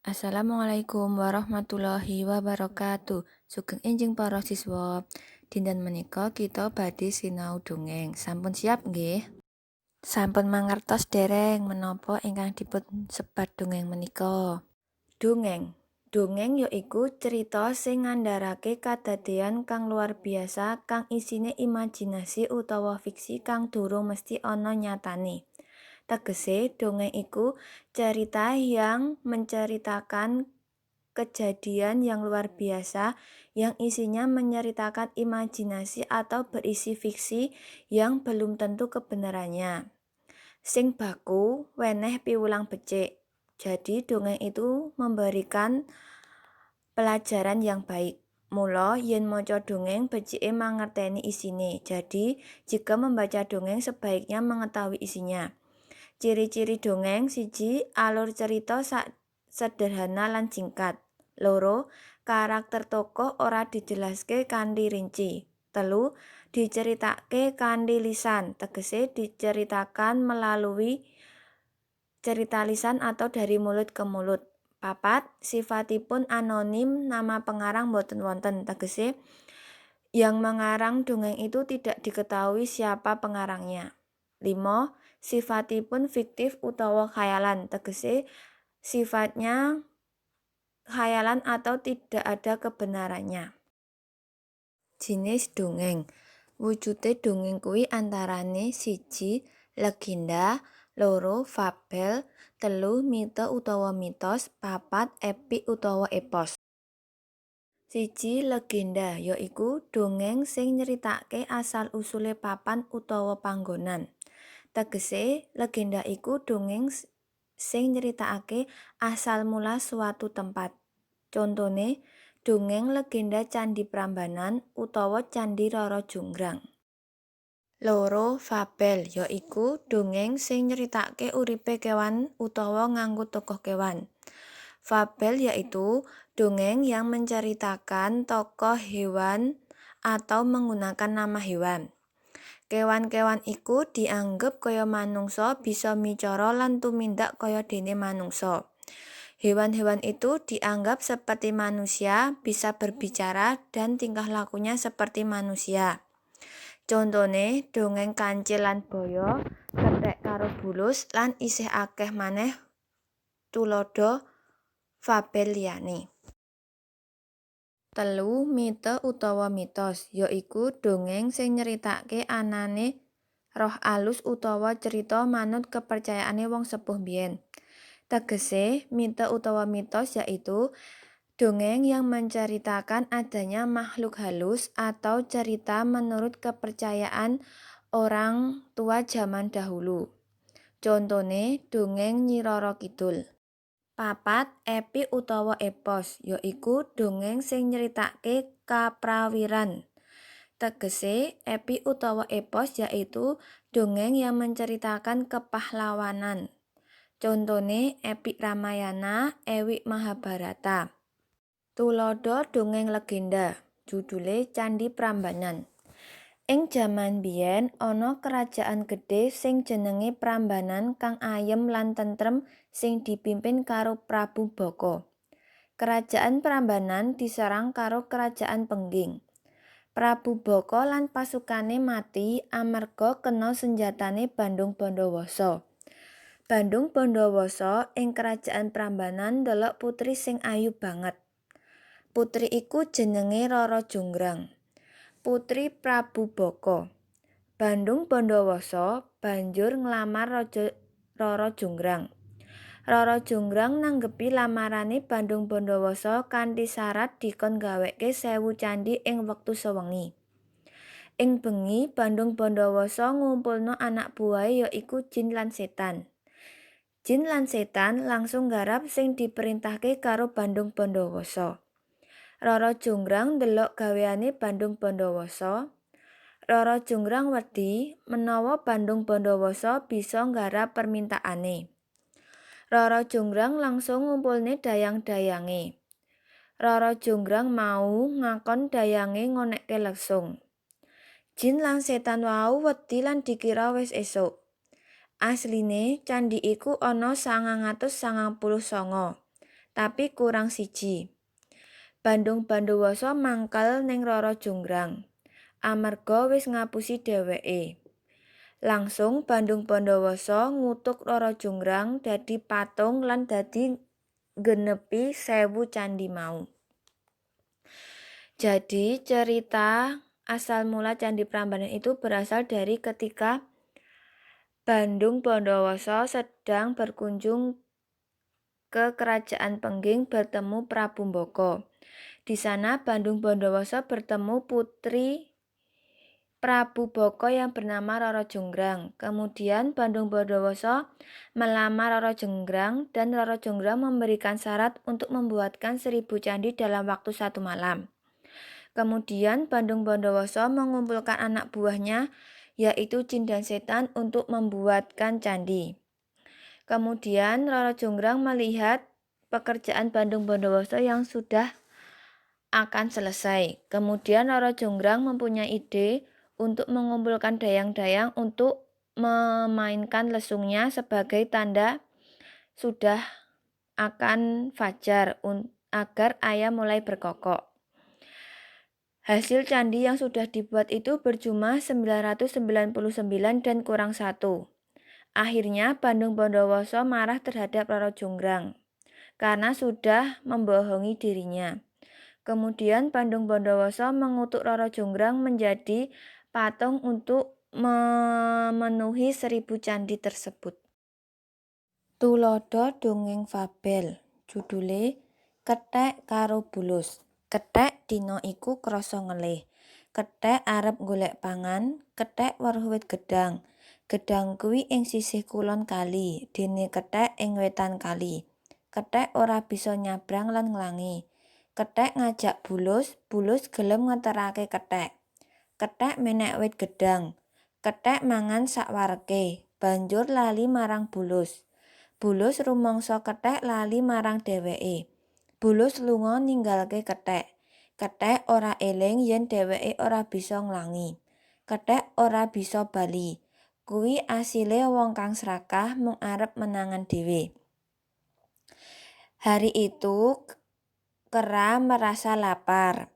Assalamualaikum warahmatullahi wabarakatuh. Sugeng enjing para siswa. Dinten menika kita badhe sinau dongeng. Sampun siap nggih? Sampun mangertos dereng menapa ingkang dipun sebat dongeng menika? Dongeng. Dongeng yaiku cerita sing ngandharake kadadean kang luar biasa kang isine imajinasi utawa fiksi kang durung mesti ana nyatane. Tegese dongeng iku cerita yang menceritakan kejadian yang luar biasa yang isinya menceritakan imajinasi atau berisi fiksi yang belum tentu kebenarannya. Sing baku weneh piwulang becik. Jadi dongeng itu memberikan pelajaran yang baik. Mula yen maca dongeng becike mangerteni isine. Jadi jika membaca dongeng sebaiknya mengetahui isinya. Ciri-ciri dongeng: 1. Alur cerita sederhana lan singkat. 2. Karakter tokoh ora dijelaske kanthi rinci. 3. Diceritake kanthi lisan, tegese diceritakan melalui cerita lisan atau dari mulut ke mulut. 4. Sifatipun anonim, nama pengarang boten wonten, tegese yang mengarang dongeng itu tidak diketahui siapa pengarangnya. 5. Sifatipun fiktif utawa khayalan, tegese sifatnya khayalan atau tidak ada kebenarannya. Jinis dongeng. Wujude dongeng kuwi antarane 1. Legenda, 2. Fabel, 3. Mite utawa mitos, 4. Epik utawa epos. 1. Legenda yaiku dongeng sing nyeritake asal-usule papan utawa panggonan. Tegese legenda iku dongeng sing nyeritakake asal mula suatu tempat. Contone dongeng legenda Candi Prambanan utawa Candi Roro Jonggrang. 2. Fabel yaiku dongeng sing nyeritakake uripe kewan utawa nganggo tokoh kewan. Fabel yaitu dongeng yang menceritakan tokoh hewan atau menggunakan nama hewan. Kewan-kewan iku dianggep kaya manungsa, bisa micara lan tumindak kaya dene manungsa. Hewan-hewan itu dianggap seperti manusia, bisa berbicara dan tingkah lakunya seperti manusia. Contone dongeng Kancil lan Boyo, Kethek karo Bulus lan isih akeh maneh tuladha fabel liyane. 3. Mite utawa mitos yaiku dongeng sing nyeritake anane roh alus utawa cerita manut kepercayaane wong sepuh biyen. Tegese mite utawa mitos yaitu dongeng yang menceritakan adanya makhluk halus atau cerita menurut kepercayaan orang tua zaman dahulu. Contone dongeng Nyi Roro Kidul. 4. Epik utawa epos yaiku dongeng sing nyeritakake kaprawiran. Tegese epik utawa epos yaitu dongeng yang menceritakan kepahlawanan. Contone Epik Ramayana, Ewik Mahabharata. Tuladha dongeng legenda, judule Candi Prambanan. Ing jaman biyen ana kerajaan gedhe sing jenenge Prambanan kang ayem lan tentrem sing dipimpin karo Prabu Baka. Kerajaan Prambanan diserang karo kerajaan Pengging. Prabu Baka lan pasukane mati amarga kena senjatane Bandung Bandawasa. Bandung Bandawasa ing kerajaan Prambanan ndelok putri sing ayu banget. Putri iku jenenge Roro Jonggrang, putri Prabu Baka. Bandung Bandawasa banjur nglamar Raja Roro Jonggrang. Roro Jonggrang nanggepi lamarane Bandung Bandawasa kanthi syarat dikon gaweke 1000 candhi ing wektu sewengi. Ing bengi Bandung Bandawasa ngumpulna anak buahe yaiku jin lan setan. Jin lan setan langsung garap sing diperintahke karo Bandung Bandawasa. Roro Jonggrang ndelok gaweane Bandung Bandawasa. Roro Jonggrang wedi menawa Bandung Bandawasa bisa nggarap permintaane. Roro Jonggrang langsung ngumpulne dayang-dayange. Roro Jonggrang mau ngakon dayange ngonekke lesung. Jin lan setan wau wedi lan dikira wis esuk. Asline candhi iku ana 999. tapi kurang siji. Bandung Bandowasa mangkel ning Rara Jonggrang. Amarga wis ngapusi dheweke. Langsung Bandung Bandowasa ngutuk Rara Jonggrang dadi patung lan dadi genepi 1000 candhi mau. Jadi cerita asal mula Candhi Prambanan itu berasal dari ketika Bandung Bandowasa sedang berkunjung ke Kerajaan Pengging bertemu Prabu Mbaka. Di sana Bandung Bandowasa bertemu putri Prabu Baka yang bernama Rara Jonggrang. Kemudian Bandung Bandowasa melamar Rara Jonggrang dan Rara Jonggrang memberikan syarat untuk membuatkan 1000 candhi dalam waktu 1 malam. Kemudian Bandung Bandowasa mengumpulkan anak buahnya yaitu Jin dan Setan untuk membuatkan candhi. Kemudian Rara Jonggrang melihat pekerjaan Bandung Bandowasa yang sudah akan selesai. Kemudian Rara Jonggrang mempunyai ide untuk mengumpulkan dayang-dayang untuk memainkan lesungnya sebagai tanda sudah akan fajar agar ayam mulai berkokok. Hasil candhi yang sudah dibuat itu berjumlah 999 dan kurang 1. Akhirnya Bandung Bandowasa marah terhadap Rara Jonggrang karena sudah membohongi dirinya. Kemudian Bandung Bandowasa mengutuk Rara Jonggrang menjadi patung untuk memenuhi 1000 candhi tersebut. Tuladha dongeng fabel, judule Kethek karo Bulus. Kethek dina iku krasa ngelih. Kethek arep golek pangan, kethek weruh wit gedhang. Gedhang kuwi ing sisih kulon kali, dene kethek ing wetan kali. Kethek ora bisa nyabrang lan nglangi. Kethek ngajak Bulus, Bulus gelem ngeterake kethek. Kethek menek wit gedhang. Kethek mangan sakwareke, banjur lali marang Bulus. Bulus rumangsa kethek lali marang dheweke. Bulus lunga ninggalke kethek. Kethek ora eling yen dheweke ora bisa nglangi. Kethek ora bisa bali. Kuwi asile wong kang srakah mung arep menangan dhewe. Hari itu kera merasa lapar.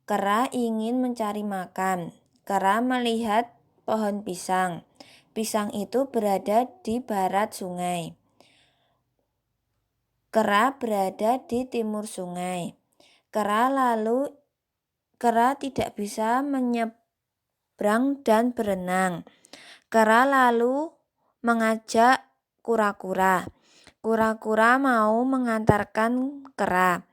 Kera ingin mencari makan. Kera melihat pohon pisang. Pisang itu berada di barat sungai. Kera berada di timur sungai. Kera tidak bisa menyeberang dan berenang. Kera lalu mengajak kura-kura. Kura-kura mau mengantarkan kera.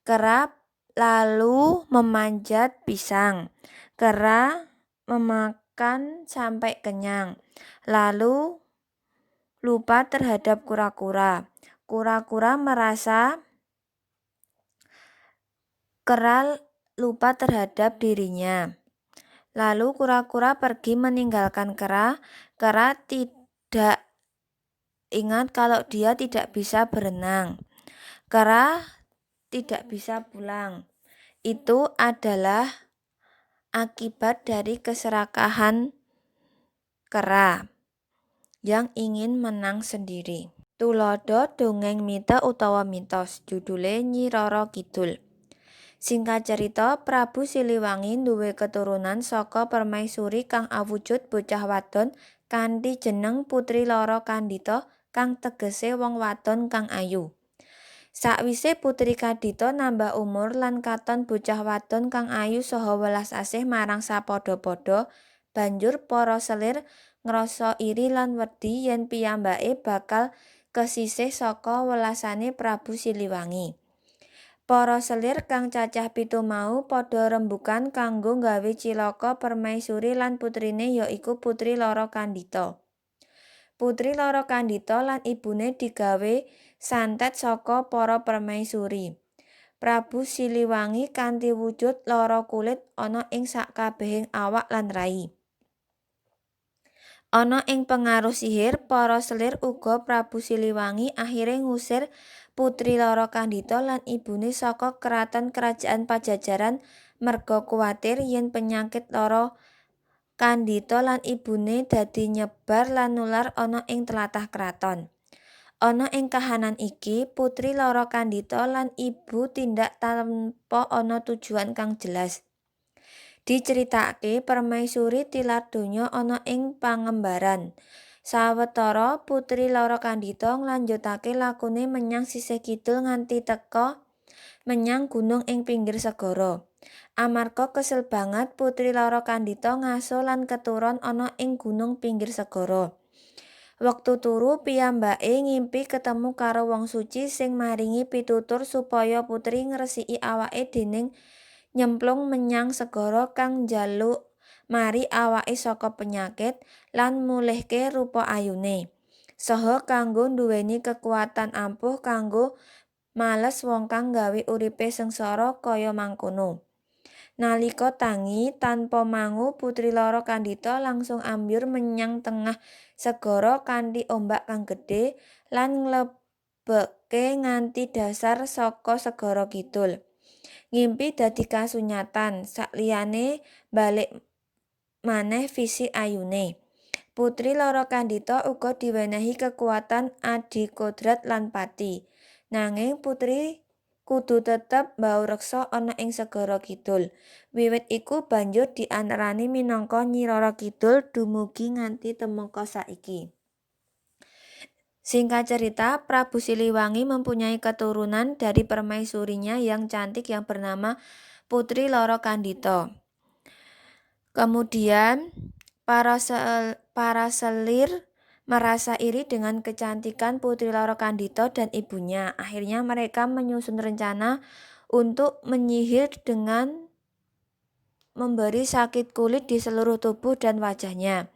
Kera lalu memanjat pisang. Kera memakan sampai kenyang. Lalu lupa terhadap kura-kura. Kura-kura merasa kera lupa terhadap dirinya. Lalu kura-kura pergi meninggalkan kera. Kera tidak ingat kalau dia tidak bisa berenang. Kera tidak bisa pulang. Itu adalah akibat dari keserakahan kera yang ingin menang sendiri. Tuladha dongeng mita utawa mitos, judule Nyi Rara Kidul. Singkat cerita, Prabu Siliwangi duwé keturunan saka permaisuri kang awujud bocah wadon kanthi jeneng Putri Lara Kandhita kang tegese wong wadon kang ayu. Sakwise Putri Kandhita nambah umur lan katon bocah wadon kang ayu saha welas asih marang sapadha-padha, banjur para selir ngrasa iri lan wedi yen piyambake bakal kesisih saka welasane Prabu Siliwangi. Para selir kang cacah 7 mau padha rembugan kanggo gawe cilaka permaisuri lan putrine yaiku Putri Lara Kandhita. Putri Lara Kandhita lan ibune digawe santet saka para permaisuri. Prabu Siliwangi kanthi wujud lara kulit ana ing sakabehing awak lan rai. Ana ing pengaruh sihir para selir uga Prabu Siliwangi akhire ngusir Putri Lara Kandhita lan ibune saka keraton kerajaan Pajajaran merga kuwatir yen penyakit Lara Kandhita lan ibune dadi nyebar lan nular ana ing tlatah kraton. Ana ing kahanan iki putri lara kandhita lan ibu tindak tanpa ana tujuan kang jelas. Diceritake permaisuri tilar donya ana ing pangembaran. Sawetara putri lara kandhita nglanjutake lakune menyang sisih kidul nganti teka menyang gunung ing pinggir segara. Amarga kesel banget putri lara kandhita ngaso lan keturon ana ing gunung pinggir segara. Wektu turu piyambake ngimpi ketemu karo wong suci sing maringi pitutur supaya putri ngresiki awake déning nyemplung menyang segara kang njaluk mari awake saka penyakit lan mulihke rupa ayune. Saha kanggo nduweni kekuatan ampuh kanggo males wong kang gawe uripe sengsara kaya mangkono. Nalika tangi tanpa mangu putri lara kandhita langsung ambyur menyang tengah segara kanthi ombak kang gedhe lan nglebeke nganti dasar saka segara kidul. Ngimpi dadi kasunyatan, sakliyane balik maneh fisik ayune. Putri lara kandhita uga diwenehi kekuatan adikodrat lan pati. Nanging putri kudu tetep mbau reksa ana ing segara kidul. Wiwit iku banjur diarani minangka Nyi Roro Kidul dumugi nganti temeka saiki. Singkat cerita, Prabu Siliwangi mempunyai keturunan dari permaisurinya yang cantik yang bernama Putri Loro Kandhita. Kemudian, para selir merasa iri dengan kecantikan Putri Loro Kandhita dan ibunya. Akhirnya mereka menyusun rencana untuk menyihir dengan memberi sakit kulit di seluruh tubuh dan wajahnya.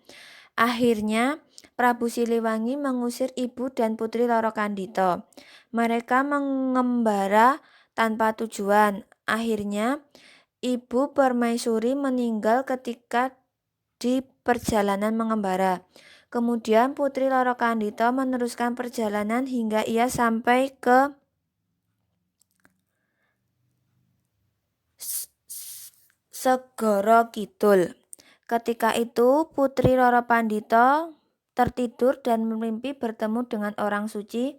Akhirnya, Prabu Siliwangi mengusir ibu dan Putri Loro Kandhita. Mereka mengembara tanpa tujuan. Akhirnya, ibu permaisuri meninggal ketika di perjalanan mengembara. Kemudian Putri Loro Kandhita meneruskan perjalanan hingga ia sampai ke Segara Kidul. Ketika itu Putri Loro Kandhita tertidur dan bermimpi bertemu dengan orang suci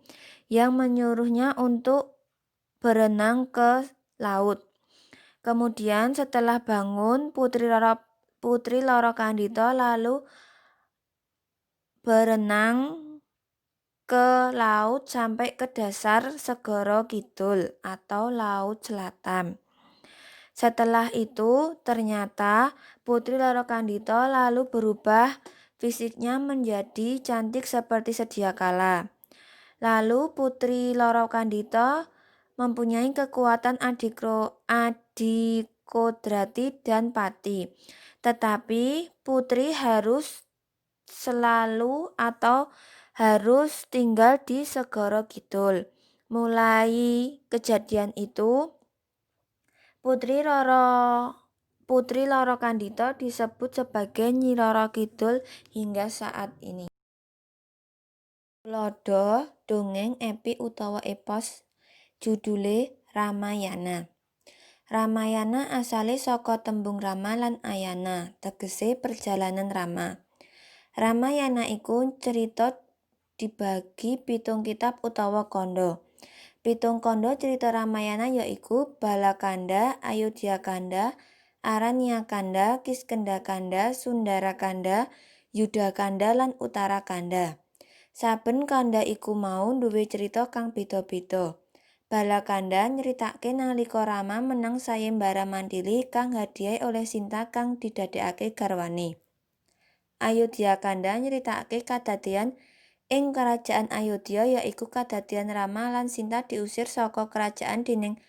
yang menyuruhnya untuk berenang ke laut. Kemudian setelah bangun Putri Loro Kandhita lalu berenang ke laut sampai ke dasar Segara Kidul atau Laut Selatan. Setelah itu, ternyata Putri Loro Kandhita lalu berubah fisiknya menjadi cantik seperti sedia kala. Lalu Putri Loro Kandhita mempunyai kekuatan adikodrati dan pati. Tetapi Putri harus selalu atau harus tinggal di Segara Kidul. Mulai kejadian itu, Putri Loro Kandhita disebut sebagai Nyi Roro Kidul hingga saat ini. Tuladha dongeng epik utawa epos judule Ramayana. Ramayana asale saka tembung Rama lan Ayana, tegese perjalanan Rama. Ramayana iku cerita dibagi 7 kitab utawa kanda. 7 kanda cerita Ramayana yaiku Balakanda, Ayodhyakanda, Aranyakanda, Kiskendakanda, Sundarakanda, Yudakanda lan Uttarakanda. Saben kanda iku mau duwe cerita kang beda-beda. Balakanda nyeritake nalika Rama menang sayembara Mandili kang hadiah oleh Sinta kang didadekake garwane. Ayodhyakanda nyeritake kadadean ing kerajaan Ayodhya yaiku kadadean Rama lan Sinta diusir saka kerajaan dening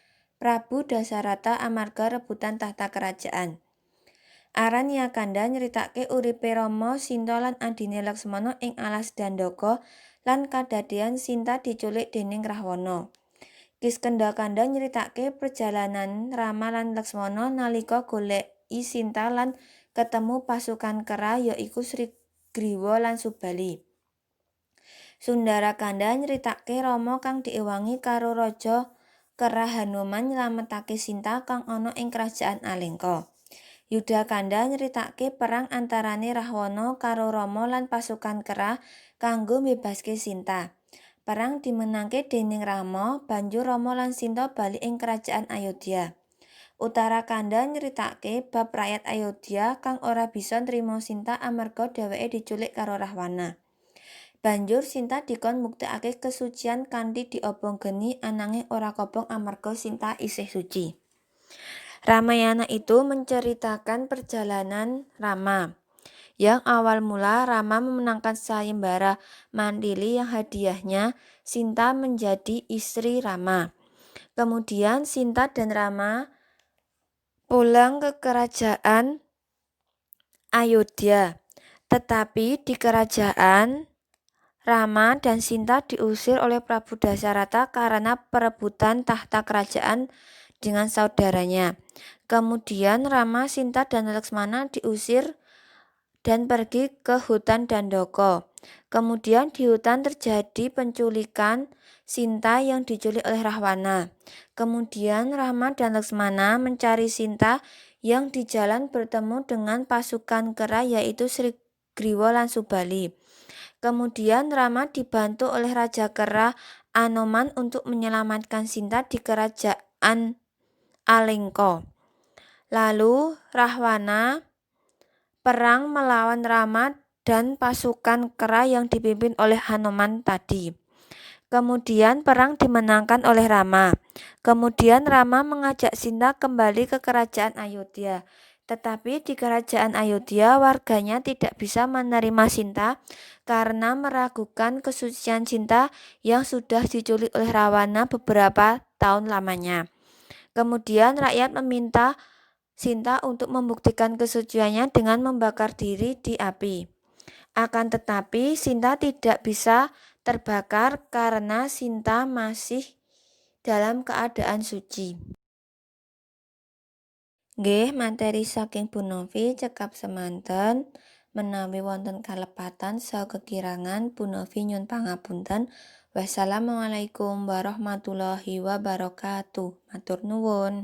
Prabu Dasarata amarga rebutan tahta kerajaan. Aranyakanda nyeritake uripe Rama, Sinta lan adhine Laksmana ing alas Dandaka lan kadadean Sinta diculik dening Rahwana. Kiskendakanda nyeritake perjalanan Rama lan Laksmana nalika goleki Sinta lan ketemu pasukan kera yaiku Srigriwa lan Subali. Sundarakanda nyeritake Rama kang diewangi karo Raja Kera Hanuman nyelametake Sinta kang ana ing kerajaan Alengka. Yudakanda nyeritake perang antarane Rahwana karo Rama lan pasukan kera kanggo mbebaske Sinta. Perang dimenangke déning Rama, banjur Rama lan Sinta bali ing kerajaan Ayodhya. Uttarakanda nyeritake bab rakyat Ayodhya kang ora bisa nrimo Sinta amarga dheweke diculik karo Rahwana. Banjur Sinta dikon mbuktekake kesucian kanthi diobong geni ananging ora kobong amarga Sinta isih suci. Ramayana itu menceritakan perjalanan Rama. Yang awal mula Rama memenangkan sayembara Mandili yang hadiahnya Sinta menjadi istri Rama. Kemudian Sinta dan Rama pulang ke kerajaan Ayodhya. Tetapi di kerajaan Rama dan Sinta diusir oleh Prabu Dasarata karena perebutan tahta kerajaan dengan saudaranya. Kemudian Rama, Sinta, dan Laksmana diusir dan pergi ke hutan Dandaka. Kemudian di hutan terjadi penculikan Sinta yang diculik oleh Rahwana. Kemudian Rama dan Laksmana mencari Sinta yang di jalan bertemu dengan pasukan kera yaitu Sri Griwa lan Subali. Kemudian Rama dibantu oleh Raja Kera Anoman untuk menyelamatkan Sinta di kerajaan Alengka. Lalu Rahwana perang melawan Rama dan pasukan kera yang dipimpin oleh Hanuman tadi. Kemudian perang dimenangkan oleh Rama. Kemudian Rama mengajak Sinta kembali ke kerajaan Ayodhya. Tetapi di kerajaan Ayodhya warganya tidak bisa menerima Sinta karena meragukan kesucian Sinta yang sudah diculik oleh Rawana beberapa tahun lamanya. Kemudian rakyat meminta Sinta untuk membuktikan kesuciannya dengan membakar diri di api. Akan tetapi Sinta tidak bisa terbakar karena Sinta masih dalam keadaan suci. Nggih, materi saking Bu Novi cekap semanten. Menawi wonten kalepatan saha kekirangan Bu Novi nyun pangapunten. Wassalamualaikum warahmatullahi wabarakatuh. Matur nuwun.